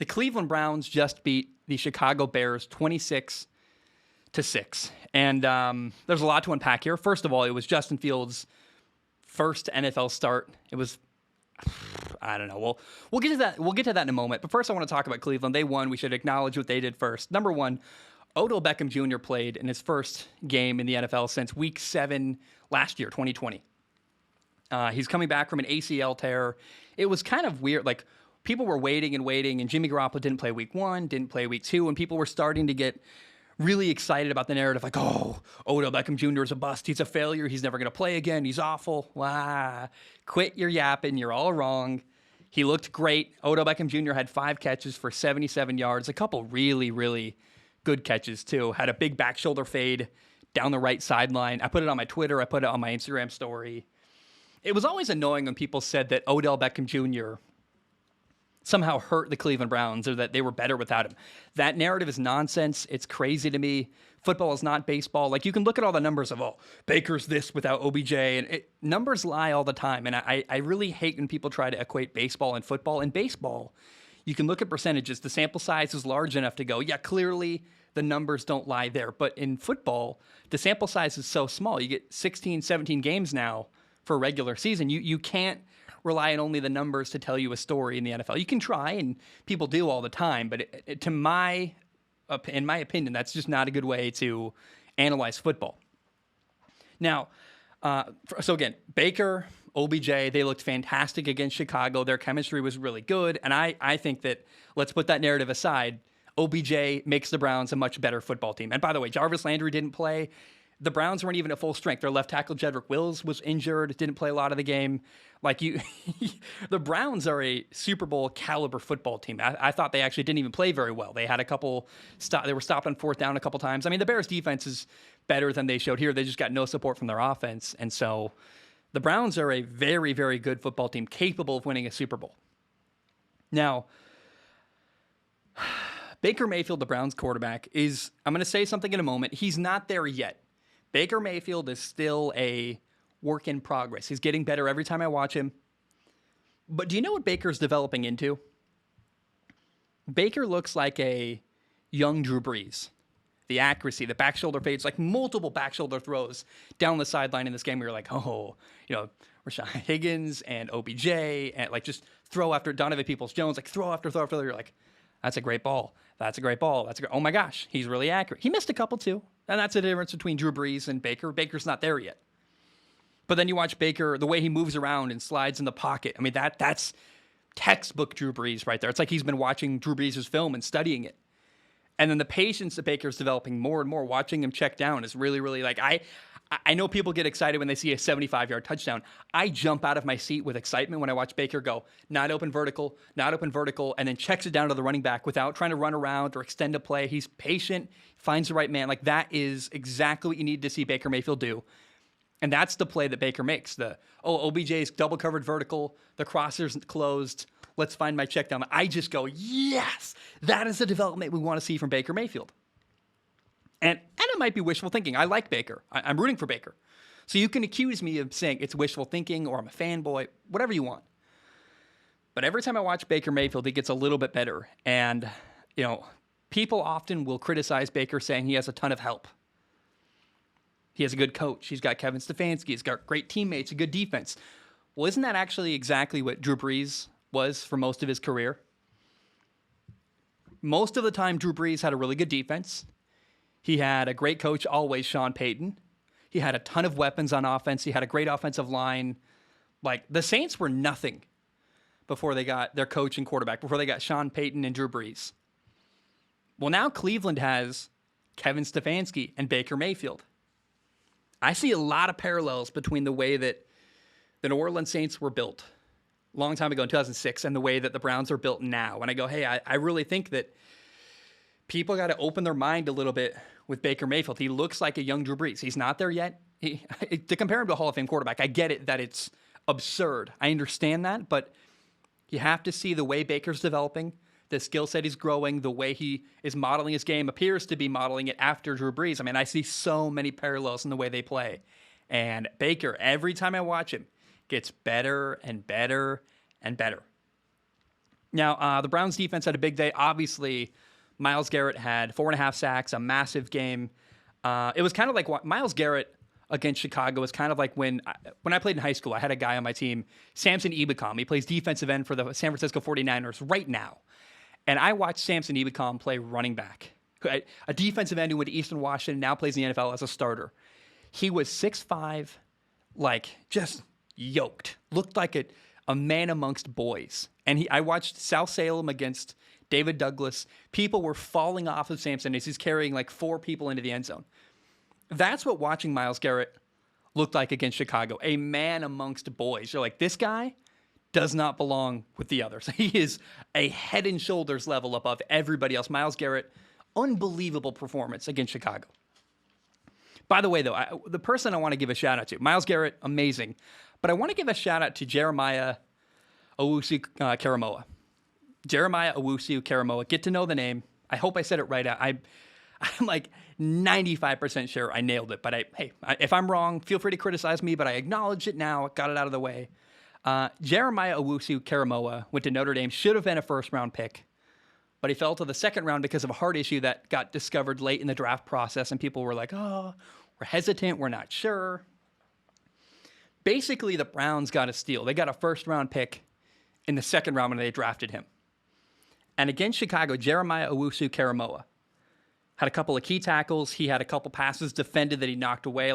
The Cleveland Browns just beat the Chicago Bears 26-6. And there's a lot to unpack here. First of all, it was Justin Fields' first NFL start. It was, I don't know. We'll get to that. We'll get to that in a moment. But first, I want to talk about Cleveland. They won. We should acknowledge what they did first. Number one, Odell Beckham Jr. played in his first game in the NFL since Week 7 last year, 2020. He's coming back from an ACL tear. It was kind of weird. Like, people were waiting, and Jimmy Garoppolo didn't play Week 1, didn't play Week 2, and people were starting to get really excited about the narrative, like, oh, Odell Beckham Jr. is a bust. He's a failure. He's never going to play again. He's awful. Wow. Quit your yapping. You're all wrong. He looked great. Odell Beckham Jr. had 5 catches for 77 yards, a couple really, really good catches, too. Had a big back shoulder fade down the right sideline. I put it on my Twitter. I put it on my Instagram story. It was always annoying when people said that Odell Beckham Jr. somehow hurt the Cleveland Browns or that they were better without him. That narrative is nonsense. It's crazy to me. Football is not baseball. Like, you can look at all the numbers of, Baker's this without OBJ, and numbers lie all the time. And I really hate when people try to equate baseball and football. In baseball, you can look at percentages. The sample size is large enough to go, yeah, clearly the numbers don't lie there. But in football, the sample size is so small. You get 16, 17 games now for a regular season. You can't rely on only the numbers to tell you a story in the NFL. You can try, and people do all the time, but in my opinion, that's just not a good way to analyze football. Now, so again, Baker, OBJ, they looked fantastic against Chicago. Their chemistry was really good, and I think that, let's put that narrative aside, OBJ makes the Browns a much better football team. And by the way, Jarvis Landry didn't play. The Browns weren't even at full strength. Their left tackle, Jedrick Wills, was injured, didn't play a lot of the game. The Browns are a Super Bowl caliber football team. I thought they actually didn't even play very well. They had a couple they were stopped on 4th down a couple times. I mean, the Bears defense is better than they showed here. They just got no support from their offense. And so the Browns are a very, very good football team, capable of winning a Super Bowl. Now, Baker Mayfield, the Browns quarterback, I'm going to say something in a moment. He's not there yet. Baker Mayfield is still a work in progress. He's getting better every time I watch him. But do you know what Baker's developing into? Baker looks like a young Drew Brees. The accuracy, the back shoulder fades, like multiple back shoulder throws down the sideline in this game. We were like, Rashad Higgins and OBJ, and like just throw after Donovan Peoples-Jones, like throw after throw after. You're like, that's a great ball. That's a great ball. Oh my gosh, he's really accurate. He missed a couple too. And that's the difference between Drew Brees and Baker. Baker's not there yet. But then you watch Baker, the way he moves around and slides in the pocket. I mean, that's textbook Drew Brees right there. It's like he's been watching Drew Brees' film and studying it. And then the patience that Baker's developing more and more, watching him check down is really, really like, I know people get excited when they see a 75-yard touchdown. I jump out of my seat with excitement when I watch Baker go, not open vertical, and then checks it down to the running back without trying to run around or extend a play. He's patient, finds the right man. Like, that is exactly what you need to see Baker Mayfield do. And that's the play that Baker makes. OBJ's double covered vertical, the crosser's closed, let's find my check down. I just go, yes, that is the development we want to see from Baker Mayfield. And it might be wishful thinking. I like Baker. I'm rooting for Baker. So you can accuse me of saying it's wishful thinking or I'm a fanboy, whatever you want. But every time I watch Baker Mayfield, he gets a little bit better. And, people often will criticize Baker saying he has a ton of help. He has a good coach. He's got Kevin Stefanski. He's got great teammates, a good defense. Well, isn't that actually exactly what Drew Brees was for most of his career? Most of the time, Drew Brees had a really good defense. He had a great coach, always Sean Payton. He had a ton of weapons on offense. He had a great offensive line. Like, the Saints were nothing before they got their coach and quarterback, before they got Sean Payton and Drew Brees. Well, now Cleveland has Kevin Stefanski and Baker Mayfield. I see a lot of parallels between the way that the New Orleans Saints were built a long time ago in 2006 and the way that the Browns are built now. And I go, hey, I really think that people got to open their mind a little bit with Baker Mayfield. He looks like a young Drew Brees. He's not there yet. To compare him to a Hall of Fame quarterback, I get it that it's absurd. I understand that, but you have to see the way Baker's developing, the skill set he's growing, the way he is modeling his game, appears to be modeling it after Drew Brees. I mean, I see so many parallels in the way they play. And Baker, every time I watch him, gets better and better and better. Now, the Browns defense had a big day. Obviously, Myles Garrett had 4.5 sacks, a massive game. It was kind of like Myles Garrett against Chicago was kind of like when I played in high school. I had a guy on my team, Samson Ebicom. He plays defensive end for the San Francisco 49ers right now. And I watched Samson Ebicom play running back, a defensive end who went to Eastern Washington, now plays in the NFL as a starter. He was 6'5", like just yoked, looked like a man amongst boys. And I watched South Salem against David Douglas. People were falling off of Samson as he's carrying like 4 people into the end zone. That's what watching Myles Garrett looked like against Chicago, a man amongst boys. You're like, this guy does not belong with the others. He is a head and shoulders level above everybody else. Myles Garrett, unbelievable performance against Chicago. By the way, though, the person I want to give a shout out to, Myles Garrett, amazing. But I want to give a shout out to Jeremiah Owusu-Caramoa. Jeremiah Owusu-Caramoa. Get to know the name. I hope I said it right. I'm like 95% sure I nailed it. But if I'm wrong, feel free to criticize me. But I acknowledge it now. Got it out of the way. Jeremiah Owusu-Caramoa went to Notre Dame. Should have been a first-round pick. But he fell to the second round because of a heart issue that got discovered late in the draft process. And people were like, oh, we're hesitant. We're not sure. Basically, the Browns got a steal. They got a first-round pick in the second round when they drafted him. And against Chicago, Jeremiah Owusu-Caramoa had a couple of key tackles. He had a couple passes defended that he knocked away.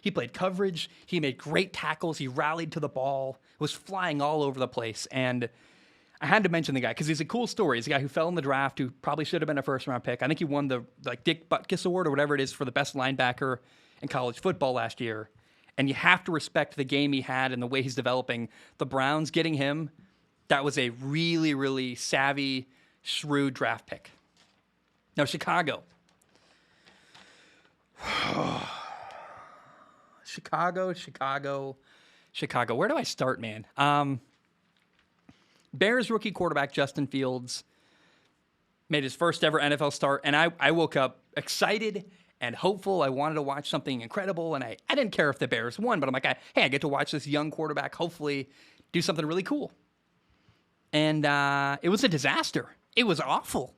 He played coverage. He made great tackles. He rallied to the ball. Was flying all over the place. And I had to mention the guy because he's a cool story. He's a guy who fell in the draft who probably should have been a first-round pick. I think he won the Dick Butkus Award or whatever it is for the best linebacker in college football last year. And you have to respect the game he had and the way he's developing. The Browns getting him, that was a really, really savvy, shrewd draft pick. Now, Chicago. Chicago. Where do I start, man? Bears rookie quarterback Justin Fields made his first ever NFL start, and I woke up excited and hopeful. I wanted to watch something incredible, and I didn't care if the Bears won, but I'm like, hey, I get to watch this young quarterback hopefully do something really cool. And it was a disaster. It was awful.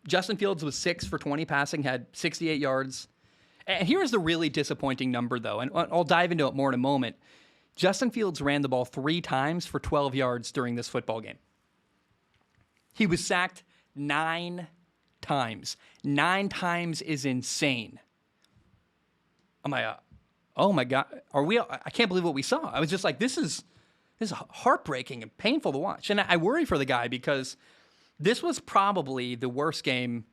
Justin Fields was 6 for 20 passing, had 68 yards. And here's the really disappointing number, though, and I'll dive into it more in a moment. Justin Fields ran the ball 3 times for 12 yards during this football game. He was sacked 9 times. 9 times is insane. I'm like, oh my God, I can't believe what we saw. I was just like, this is heartbreaking and painful to watch. And I worry for the guy because this was probably the worst game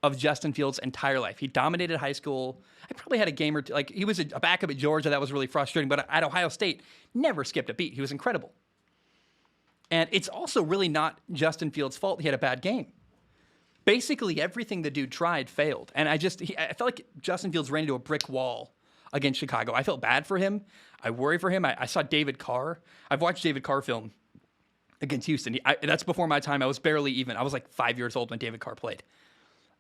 of Justin Fields' entire life. He dominated high school. I probably had a game or two. Like, he was a backup at Georgia. That was really frustrating. But at Ohio State, never skipped a beat. He was incredible. And it's also really not Justin Fields' fault he had a bad game. Basically, everything the dude tried failed. And I felt like Justin Fields ran into a brick wall against Chicago. I felt bad for him. I worry for him. I saw David Carr. I've watched David Carr film against Houston. That's before my time. I was barely even. I was like 5 years old when David Carr played.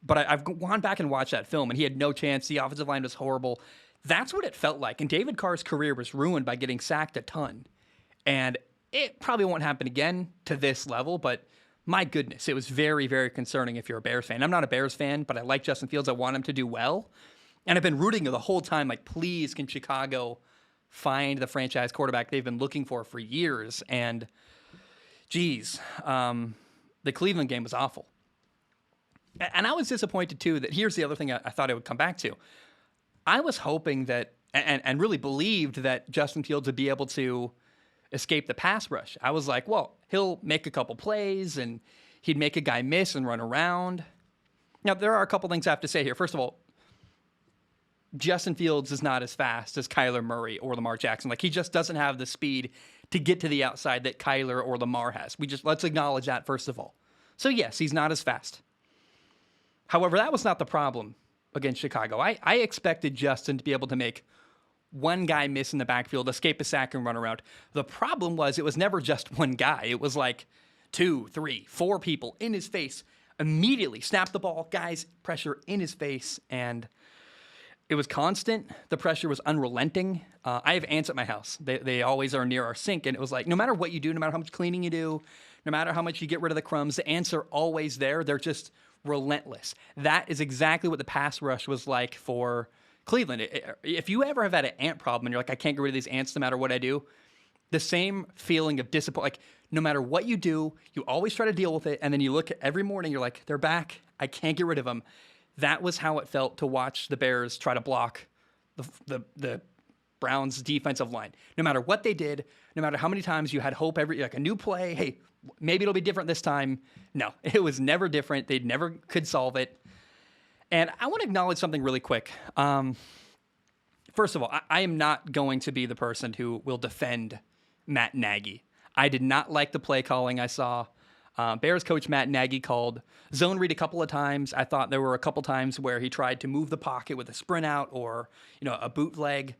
But I've gone back and watched that film, and he had no chance. The offensive line was horrible. That's what it felt like. And David Carr's career was ruined by getting sacked a ton. And it probably won't happen again to this level, but my goodness, it was very, very concerning if you're a Bears fan. I'm not a Bears fan, but I like Justin Fields. I want him to do well. And I've been rooting the whole time, like, please, can Chicago find the franchise quarterback they've been looking for years? And, geez, the Cleveland game was awful. And I was disappointed, too, that here's the other thing I thought I would come back to. I was hoping that, and really believed that Justin Fields would be able to escape the pass rush. I was like, well, he'll make a couple plays, and he'd make a guy miss and run around. Now, there are a couple things I have to say here. First of all, Justin Fields is not as fast as Kyler Murray or Lamar Jackson. Like, he just doesn't have the speed to get to the outside that Kyler or Lamar has. Let's acknowledge that, first of all. So, yes, he's not as fast. However, that was not the problem against Chicago. I expected Justin to be able to make one guy miss in the backfield, escape a sack, and run around. The problem was it was never just one guy. It was like 2, 3, 4 people in his face. Immediately snap the ball, guys, pressure in his face. And It was constant. The pressure was unrelenting. I have ants at my house. They always are near our sink. And it was like, no matter what you do, no matter how much cleaning you do, no matter how much you get rid of the crumbs, the ants are always there. They're just relentless. That is exactly what the pass rush was like for Cleveland. If you ever have had an ant problem and you're like, I can't get rid of these ants no matter what I do, the same feeling of disappointment, like no matter what you do, you always try to deal with it. And then you look at every morning, you're like, they're back. I can't get rid of them. That was how it felt to watch the Bears try to block the Browns' defensive line. No matter what they did, no matter how many times you had hope, like a new play, hey, maybe it'll be different this time. No, it was never different. They never could solve it. And I want to acknowledge something really quick. First of all, I am not going to be the person who will defend Matt Nagy. I did not like the play calling I saw. Bears coach Matt Nagy called zone read a couple of times. I thought there were a couple times where he tried to move the pocket with a sprint out or, a bootleg.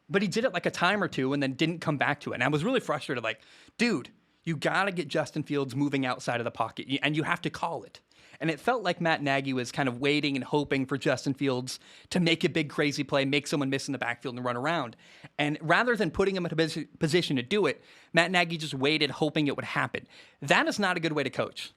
But he did it like a time or two and then didn't come back to it. And I was really frustrated. Like, dude, you got to get Justin Fields moving outside of the pocket, and you have to call it. And it felt like Matt Nagy was kind of waiting and hoping for Justin Fields to make a big crazy play, make someone miss in the backfield and run around. And rather than putting him in a position to do it, Matt Nagy just waited hoping it would happen. That is not a good way to coach.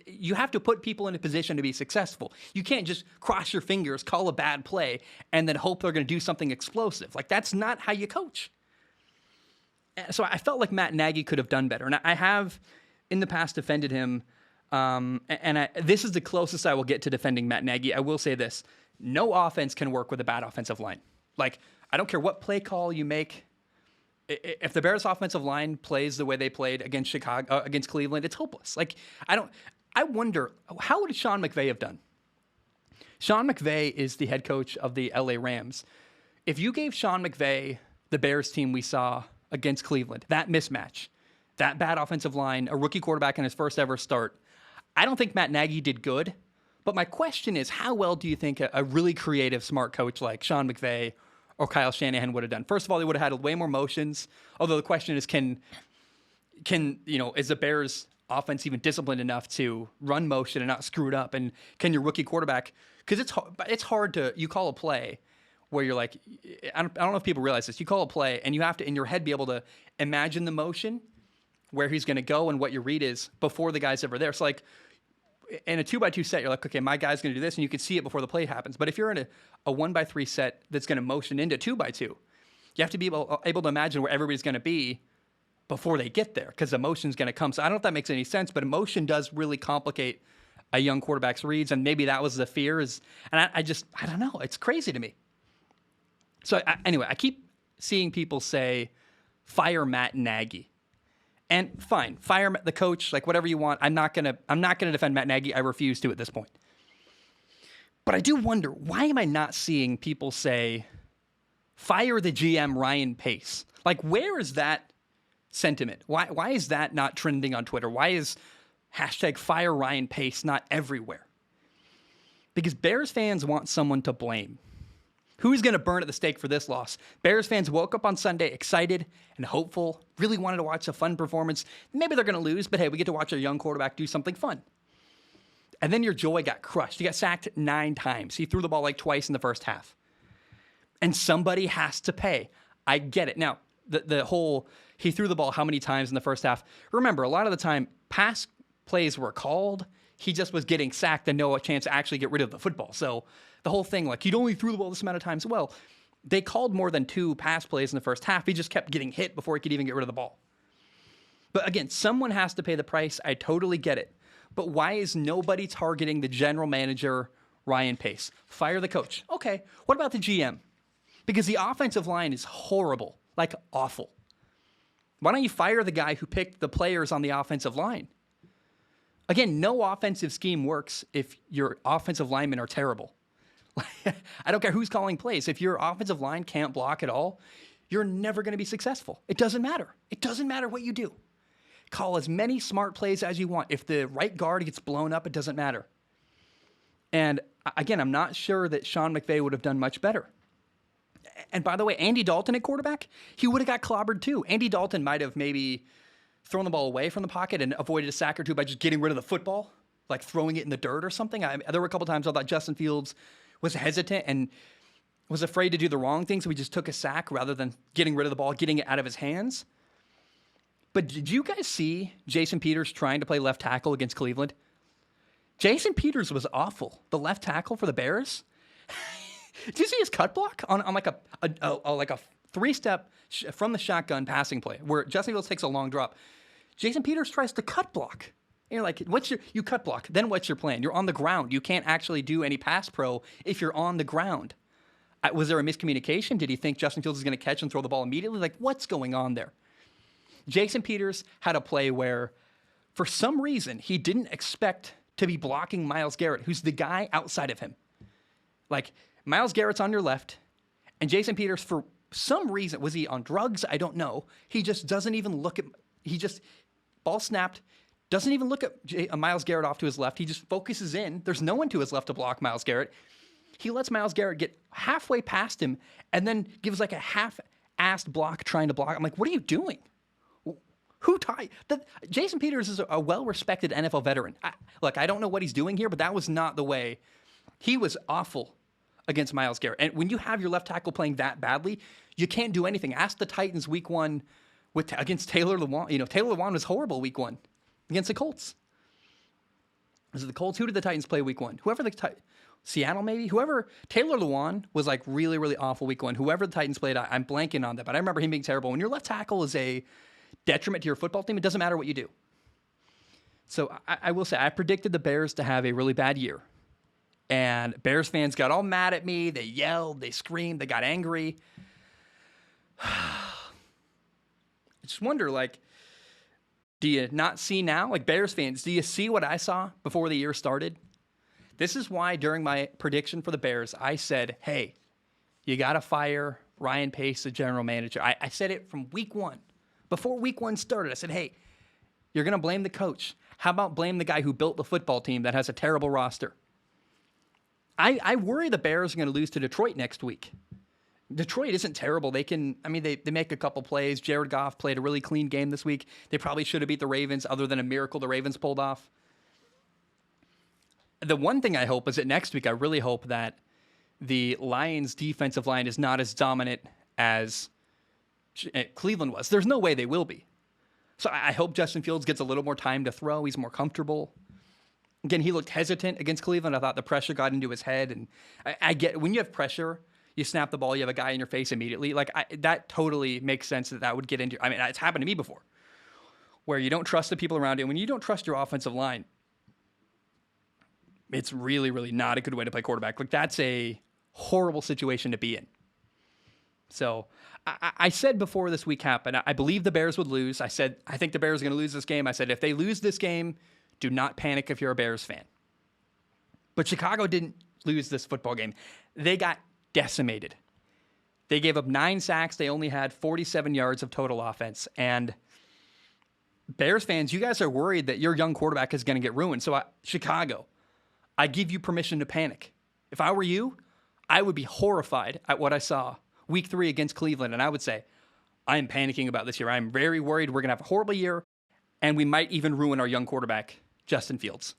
You have to put people in a position to be successful. You can't just cross your fingers, call a bad play, and then hope they're going to do something explosive. Like, that's not how you coach. So I felt like Matt Nagy could have done better. And I have, in the past, defended him. This is the closest I will get to defending Matt Nagy. I will say this. No offense can work with a bad offensive line. Like, I don't care what play call you make. If the Bears offensive line plays the way they played against against Cleveland, it's hopeless. Like, I wonder, how would Sean McVay have done? Sean McVay is the head coach of the LA Rams. If you gave Sean McVay the Bears team we saw against Cleveland, that mismatch, that bad offensive line, a rookie quarterback in his first ever start, I don't think Matt Nagy did good. But my question is, how well do you think a really creative, smart coach like Sean McVay or Kyle Shanahan would have done? First of all, they would have had way more motions. Although the question is, is the Bears offense even disciplined enough to run motion and not screw it up? And can your rookie quarterback, because it's hard to, you call a play where you're like, I don't know if people realize this, you call a play and you have to, in your head, be able to imagine the motion, where he's going to go and what your read is before the guy's ever there. So like in a 2x2 set, you're like, okay, my guy's going to do this, and you can see it before the play happens. But if you're in a 1x3 set that's going to motion into 2x2, you have to be able to imagine where everybody's going to be before they get there, because the motion's going to come. So I don't know if that makes any sense, but emotion does really complicate a young quarterback's reads, and maybe that was the fear. I don't know. It's crazy to me. So anyway, I keep seeing people say, fire Matt Nagy. And fine, fire the coach, like whatever you want. I'm not gonna defend Matt Nagy. I refuse to at this point. But I do wonder, why am I not seeing people say, fire the GM Ryan Pace? Like, where is that sentiment? Why is that not trending on Twitter? Why is hashtag fire Ryan Pace not everywhere? Because Bears fans want someone to blame. Who's going to burn at the stake for this loss? Bears fans woke up on Sunday excited and hopeful, really wanted to watch a fun performance. Maybe they're going to lose, but hey, we get to watch a young quarterback do something fun. And then your joy got crushed. He got sacked 9 times. He threw the ball like twice in the first half. And somebody has to pay. I get it. Now, the whole, he threw the ball how many times in the first half? Remember, a lot of the time, pass plays were called. He just was getting sacked and no chance to actually get rid of the football. So the whole thing, like, he'd only threw the ball this amount of times. Well, they called more than 2 pass plays in the first half. He just kept getting hit before he could even get rid of the ball. But again, someone has to pay the price. I totally get it. But why is nobody targeting the general manager, Ryan Pace? Fire the coach. Okay, what about the GM? Because the offensive line is horrible, like awful. Why don't you fire the guy who picked the players on the offensive line? Again, no offensive scheme works if your offensive linemen are terrible. I don't care who's calling plays. If your offensive line can't block at all, you're never going to be successful. It doesn't matter. It doesn't matter what you do. Call as many smart plays as you want. If the right guard gets blown up, it doesn't matter. And again, I'm not sure that Sean McVay would have done much better. And by the way, Andy Dalton at quarterback, he would have got clobbered too. Andy Dalton might have maybe thrown the ball away from the pocket and avoided a sack or two by just getting rid of the football, like throwing it in the dirt or something. There were a couple times I thought Justin Fields was hesitant, and was afraid to do the wrong thing, so he just took a sack rather than getting rid of the ball, getting it out of his hands. But did you guys see Jason Peters trying to play left tackle against Cleveland? Jason Peters was awful. The left tackle for the Bears. Did you see his cut block on like a three-step from the shotgun passing play where Justin Fields takes a long drop? Jason Peters tries to cut block. And you're like, you cut block, then what's your plan? You're on the ground. You can't actually do any pass pro if you're on the ground. Was there a miscommunication? Did he think Justin Fields is going to catch and throw the ball immediately? Like, what's going on there? Jason Peters had a play where, for some reason, he didn't expect to be blocking Myles Garrett, who's the guy outside of him. Like, Myles Garrett's on your left, and Jason Peters, for some reason, was he on drugs? I don't know. He just doesn't even look at, ball snapped, doesn't even look at Myles Garrett off to his left. He just focuses in. There's no one to his left to block Myles Garrett. He lets Myles Garrett get halfway past him and then gives like a half-assed block trying to block. I'm like, what are you doing? Jason Peters is a well-respected NFL veteran. Look, I don't know what he's doing here, but that was not the way. He was awful against Myles Garrett. And when you have your left tackle playing that badly, you can't do anything. Ask the Titans week 1 against Taylor Lewan. Taylor Lewan was horrible week 1 against the Colts. Was it the Colts? Who did the Titans play week 1? Seattle maybe? Taylor Lewan was like really, really awful week 1. Whoever the Titans played, I'm blanking on that, but I remember him being terrible. When your left tackle is a detriment to your football team, it doesn't matter what you do. So I will say, I predicted the Bears to have a really bad year. And Bears fans got all mad at me. They yelled, they screamed, they got angry. I just wonder, do you not see now? Bears fans, do you see what I saw before the year started? This is why during my prediction for the Bears, I said, hey, you got to fire Ryan Pace, the general manager. I said it from week 1. Before week 1 started, I said, hey, you're going to blame the coach. How about blame the guy who built the football team that has a terrible roster? I worry the Bears are going to lose to Detroit next week. Detroit isn't terrible. They make a couple plays. Jared Goff played a really clean game this week. They probably should have beat the Ravens, other than a miracle the Ravens pulled off. The one thing I hope is that next week I really hope that the Lions' defensive line is not as dominant as Cleveland was. There's no way they will be. So I hope Justin Fields gets a little more time to throw. He's more comfortable. Again, he looked hesitant against Cleveland. I thought the pressure got into his head. And I get, when you have pressure, you snap the ball, you have a guy in your face immediately. That totally makes sense that would get into. It's happened to me before, where you don't trust the people around you. And when you don't trust your offensive line, it's really, really not a good way to play quarterback. That's a horrible situation to be in. So I said before this week happened, I believe the Bears would lose. I said, I think the Bears are going to lose this game. I said, if they lose this game, do not panic if you're a Bears fan. But Chicago didn't lose this football game. They got decimated. They gave up 9 sacks. They only had 47 yards of total offense. And Bears fans, you guys are worried that your young quarterback is going to get ruined. So Chicago, I give you permission to panic. If I were you, I would be horrified at what I saw week 3 against Cleveland. And I would say, I am panicking about this year. I'm very worried we're going to have a horrible year, and we might even ruin our young quarterback, Justin Fields.